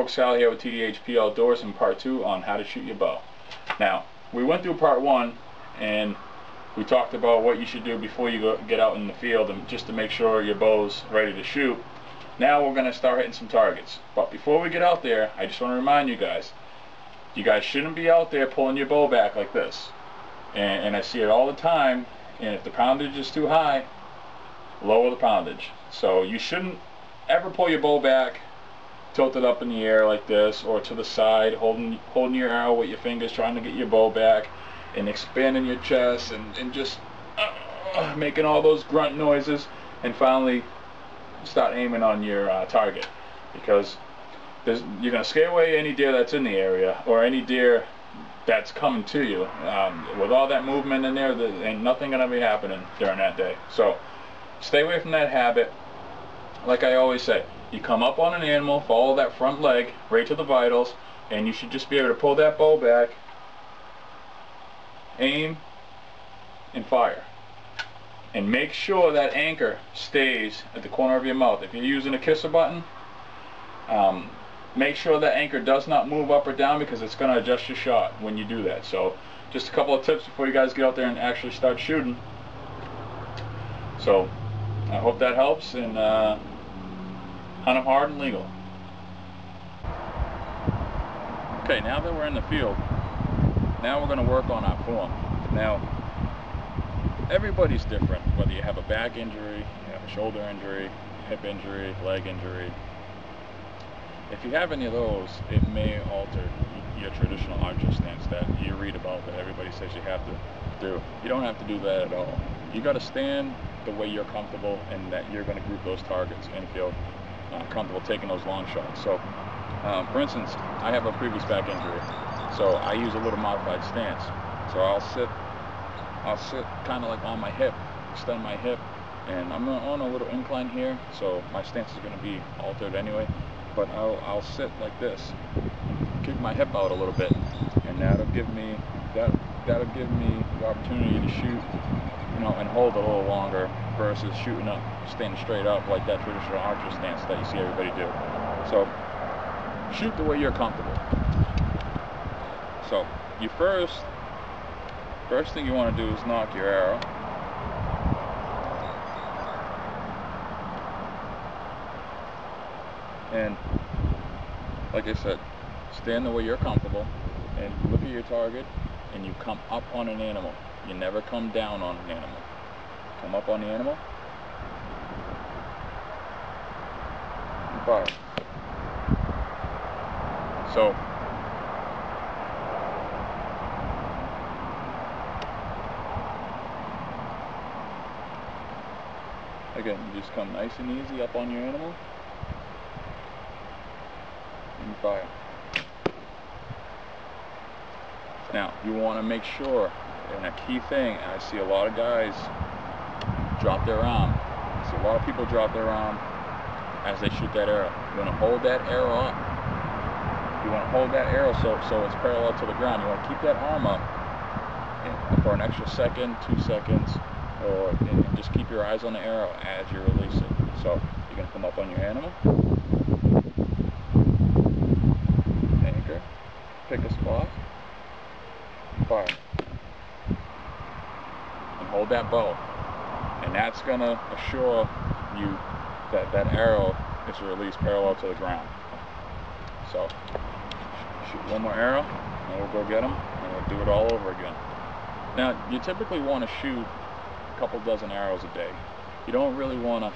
folks, Sal here with TDHP Outdoors in part 2 on how to shoot your bow. Now, we went through part 1 and we talked about what you should do before you get out in the field and just to make sure your bow's ready to shoot. Now we're going to start hitting some targets. But before we get out there, I just want to remind you guys shouldn't be out there pulling your bow back like this. And I see it all the time, and if the poundage is too high, lower the poundage. So you shouldn't ever pull your bow back tilted up in the air like this, or to the side, holding your arrow with your fingers, trying to get your bow back, and expanding your chest, and just making all those grunt noises, and finally start aiming on your target, because you're going to scare away any deer that's in the area, or any deer that's coming to you. With all that movement in there ain't nothing going to be happening during that day. So stay away from that habit. Like I always say, you come up on an animal, follow that front leg right to the vitals, and you should just be able to pull that bow back, aim, and fire. And make sure that anchor stays at the corner of your mouth. If you're using a kisser button, make sure that anchor does not move up or down, because it's going to adjust your shot when you do that. So just a couple of tips before you guys get out there and actually start shooting. So I hope that helps, and hunt them hard and legal. Okay, now that we're in the field, now we're going to work on our form. Now, everybody's different, whether you have a back injury, you have a shoulder injury, hip injury, leg injury. If you have any of those, it may alter your traditional archer stance that you read about that everybody says you have to do. You don't have to do that at all. You got to stand the way you're comfortable, and that you're going to group those targets and feel comfortable taking those long shots. So, for instance, I have a previous back injury, so I use a little modified stance. So I'll sit kind of like on my hip, extend my hip, and I'm on a little incline here, so my stance is going to be altered anyway. But I'll sit like this, kick my hip out a little bit, and that'll give me the opportunity to shoot, and hold a little longer, versus shooting up, standing straight up like that traditional archer stance that you see everybody do. So shoot the way you're comfortable. So you first thing you want to do is nock your arrow. And like I said, stand the way you're comfortable, and look at your target, and you come up on an animal. You never come down on an animal. Come up on the animal and fire. So again, you just come nice and easy up on your animal and fire. Now, you want to make sure, and a key thing, I see a lot of guys drop their arm. I see a lot of people drop their arm as they shoot that arrow. You want to hold that arrow up. You want to hold that arrow so it's parallel to the ground. You want to keep that arm up for an extra second, 2 seconds, and just keep your eyes on the arrow as you release it. So you're going to come up on your animal, anchor, pick a spot, fire, and hold that bow, and that's going to assure you that that arrow is released parallel to the ground. So shoot one more arrow, and we'll go get them, and we'll do it all over again. Now, you typically want to shoot a couple dozen arrows a day. You don't really want to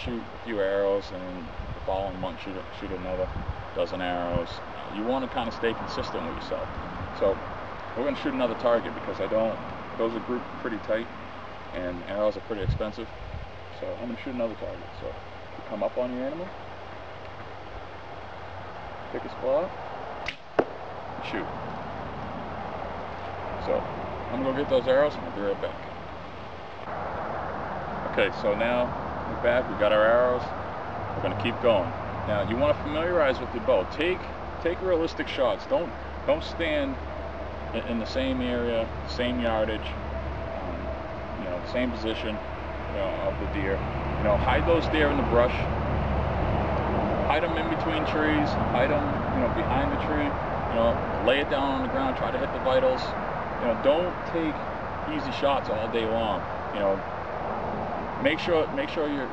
shoot a few arrows and the following month shoot another dozen arrows. You want to kind of stay consistent with yourself. So we're going to shoot another target, because those are grouped pretty tight, and arrows are pretty expensive. So I'm going to shoot another target. So you come up on your animal, pick a spot, and shoot. So I'm going to go get those arrows, and I'll be right back. Okay, so now we're back. We got our arrows. We're going to keep going. Now you want to familiarize with your bow. Take realistic shots. Don't stand in the same area, same yardage, same position, of the deer. Hide those deer in the brush. hide them in between trees, hide them, you know, behind the tree, you know, lay it down on the ground, try to hit the vitals. You know, don't take easy shots all day long. You know, make sure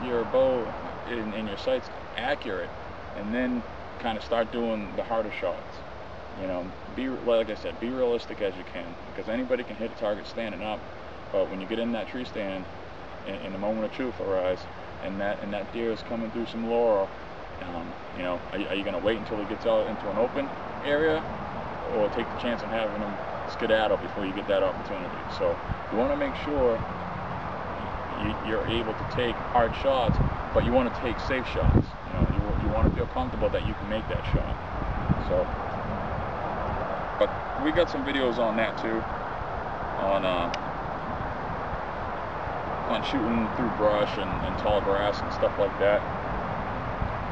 your bow and your sight's accurate, and then kind of start doing the harder shots. You know, like I said, be realistic as you can, because anybody can hit a target standing up, but when you get in that tree stand, in the moment of truth arise, and that deer is coming through some laurel, you know, are you going to wait until he gets out into an open area, or take the chance of having him skedaddle before you get that opportunity? So you want to make sure you're able to take hard shots, but you want to take safe shots. You know, you want to feel comfortable that you can make that shot. So, but we got some videos on that too, on shooting through brush and tall grass and stuff like that.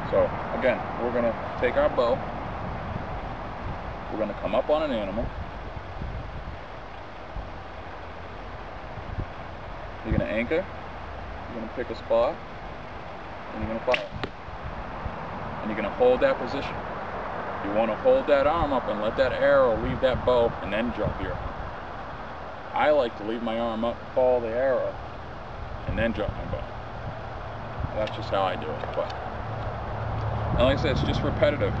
So again, we're gonna take our bow, we're gonna come up on an animal, you're gonna anchor, you're gonna pick a spot, and you're gonna fire. And you're gonna hold that position. You want to hold that arm up and let that arrow leave that bow, and then drop your arm. I like to leave my arm up, follow the arrow, and then drop my bow. That's just how I do it. But, and like I said, it's just repetitive.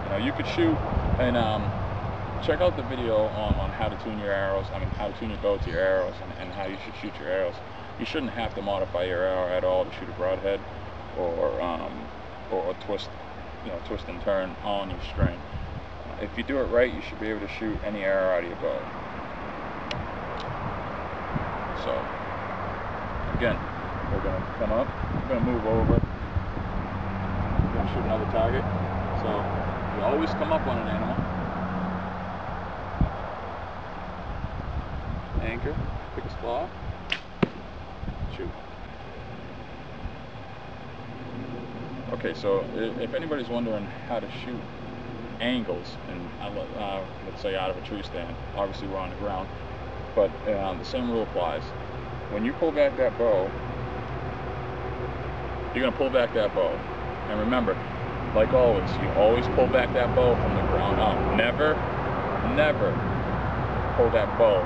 You know, you could shoot, and check out the video on how to tune your arrows. I mean, how to tune your bow to your arrows, and how you should shoot your arrows. You shouldn't have to modify your arrow at all to shoot a broadhead, or twist, you know, twist and turn on your string. If you do it right, you should be able to shoot any arrow out of your bow. So again, we're going to come up, we're going to move over, we're going to shoot another target. So you always come up on an animal, anchor, pick a spot, shoot. Okay, so if anybody's wondering how to shoot angles, and let's say out of a tree stand, obviously we're on the ground, but the same rule applies. When you pull back that bow, you're going to pull back that bow. And remember, like always, you always pull back that bow from the ground up. Never pull that bow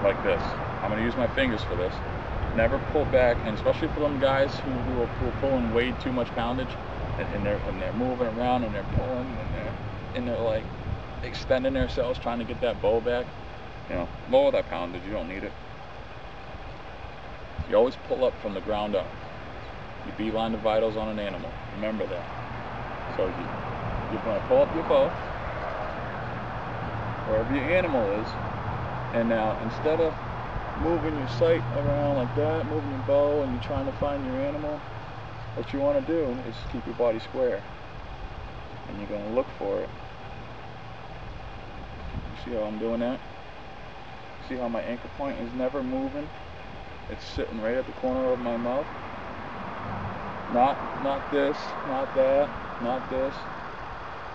like this. I'm going to use my fingers for this. Never pull back, and especially for them guys who are pulling way too much poundage, and they're moving around, and they're pulling, and they're like extending themselves trying to get that bow back. You know, lower that poundage. You don't need it. You always pull up from the ground up. You beeline the vitals on an animal. Remember that. So you're going to pull up your bow wherever your animal is, and now instead of moving your sight around like that, moving your bow, and you're trying to find your animal, what you want to do is keep your body square, and you're going to look for it. You see how I'm doing that? See how my anchor point is never moving? It's sitting right at the corner of my mouth. Not this, not that, not this.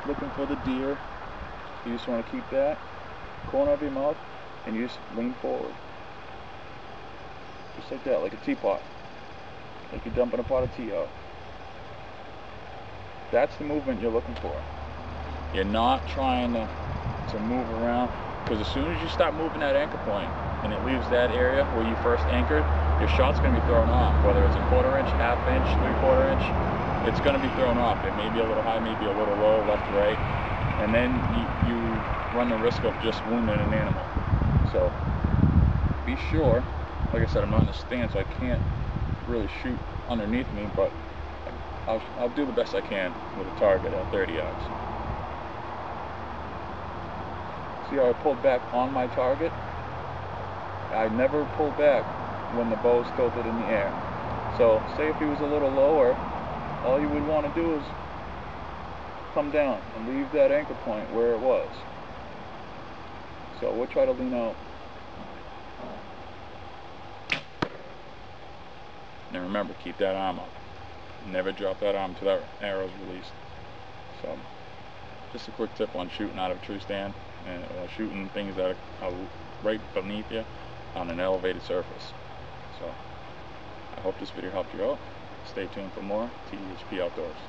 Looking for the deer. You just want to keep that corner of your mouth, and you just lean forward. Just like that, like a teapot. Like you're dumping a pot of tea out. That's the movement you're looking for. You're not trying to move around, because as soon as you stop moving that anchor point and it leaves that area where you first anchored, your shot's going to be thrown off. Whether it's a 1/4 inch, 1/2 inch, 3/4 inch, it's going to be thrown off. It may be a little high, maybe a little low, left, right, and then you run the risk of just wounding an animal. So be sure. Like I said, I'm not in a stand, so I can't really shoot underneath me, but I'll do the best I can with a target at 30 yards. See how I pulled back on my target? I never pulled back when the bow's tilted in the air. So say if he was a little lower, all you would want to do is come down and leave that anchor point where it was. So we'll try to lean out. And remember, keep that arm up. Never drop that arm until that arrow's released. So, just a quick tip on shooting out of a tree stand, and shooting things that are right beneath you on an elevated surface. So, I hope this video helped you out. Stay tuned for more THP Outdoors.